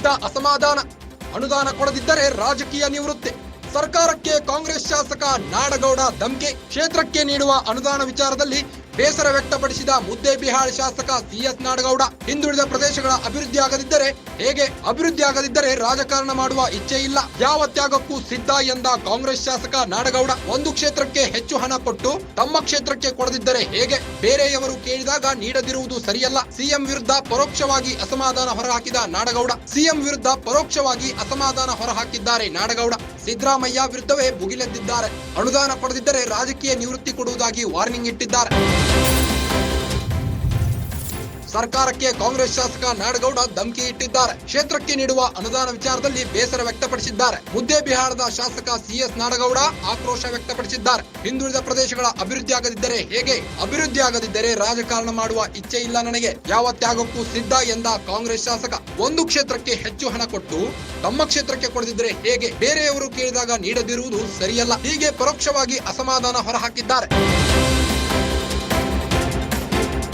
ವಿರುದ್ಧ ಅಸಮಾಧಾನ. ಅನುದಾನ ಕೊಡದಿದ್ದರೆ ರಾಜಕೀಯ ನಿವೃತ್ತಿ. ಸರ್ಕಾರಕ್ಕೆ ಕಾಂಗ್ರೆಸ್ ಶಾಸಕ ನಾಡಗೌಡ ಧಮಕಿ. ಕ್ಷೇತ್ರಕ್ಕೆ ನೀಡುವ ಅನುದಾನ ವಿಚಾರದಲ್ಲಿ ಬೇಸರ ವ್ಯಕ್ತಪಡಿಸಿದ ಮುದ್ದೇಬಿಹಾಳ್ ಶಾಸಕ ಸಿಎಸ್ ನಾಡಗೌಡ. ಹಿಂದುಳಿದ ಪ್ರದೇಶಗಳ ಅಭಿವೃದ್ಧಿ ಆಗದಿದ್ದರೆ ರಾಜಕಾರಣ ಮಾಡುವ ಇಚ್ಛೆ ಇಲ್ಲ, ಯಾವ ತ್ಯಾಗಕ್ಕೂ ಸಿದ್ಧ ಎಂದ ಕಾಂಗ್ರೆಸ್ ಶಾಸಕ ನಾಡಗೌಡ. ಒಂದು ಕ್ಷೇತ್ರಕ್ಕೆ ಹೆಚ್ಚು ಹಣ ಕೊಟ್ಟು ತಮ್ಮ ಕ್ಷೇತ್ರಕ್ಕೆ ಕೊಡದಿದ್ದರೆ ಹೇಗೆ? ಬೇರೆಯವರು ಕೇಳಿದಾಗ ನೀಡದಿರುವುದು ಸರಿಯಲ್ಲ. ಸಿಎಂ ವಿರುದ್ಧ ಪರೋಕ್ಷವಾಗಿ ಅಸಮಾಧಾನ ಹೊರಹಾಕಿದ್ದಾರೆ ನಾಡಗೌಡ. ಸಿದ್ದರಾಮಯ್ಯ ವಿರುದ್ಧವೇ ಭುಗಿಲೆದ್ದಿದ್ದಾರೆ. ಅನುದಾನ ಪಡೆದಿದ್ದರೆ ರಾಜಕೀಯ ನಿವೃತ್ತಿ ಕೊಡುವುದಾಗಿ ವಾರ್ನಿಂಗ್ ಇಟ್ಟಿದ್ದಾರೆ. ಸರ್ಕಾರಕ್ಕೆ ಕಾಂಗ್ರೆಸ್ ಶಾಸಕ ನಾಡಗೌಡ ಧಮಕಿ ಇಟ್ಟಿದ್ದಾರೆ. ಕ್ಷೇತ್ರಕ್ಕೆ ನೀಡುವ ಅನುದಾನ ವಿಚಾರದಲ್ಲಿ ಬೇಸರ ವ್ಯಕ್ತಪಡಿಸಿದ್ದಾರೆ. ಮುದ್ದೇಬಿಹಾಳದ ಶಾಸಕ ಸಿಎಸ್ ನಾಡಗೌಡ ಆಕ್ರೋಶ ವ್ಯಕ್ತಪಡಿಸಿದ್ದಾರೆ. ಹಿಂದುಳಿದ ಪ್ರದೇಶಗಳ ಅಭಿವೃದ್ಧಿ ಆಗದಿದ್ದರೆ ರಾಜಕಾರಣ ಮಾಡುವ ಇಚ್ಛೆ ಇಲ್ಲ ನನಗೆ, ಯಾವ ತ್ಯಾಗಕ್ಕೂ ಸಿದ್ಧ ಎಂದ ಕಾಂಗ್ರೆಸ್ ಶಾಸಕ. ಒಂದು ಕ್ಷೇತ್ರಕ್ಕೆ ಹೆಚ್ಚು ಹಣ ಕೊಟ್ಟು ತಮ್ಮ ಕ್ಷೇತ್ರಕ್ಕೆ ಕೊಡದಿದ್ದರೆ ಹೇಗೆ? ಬೇರೆಯವರು ಕೇಳಿದಾಗ ನೀಡದಿರುವುದು ಸರಿಯಲ್ಲ. ಹೀಗೆ ಪರೋಕ್ಷವಾಗಿ ಅಸಮಾಧಾನ ಹೊರಹಾಕಿದ್ದಾರೆ.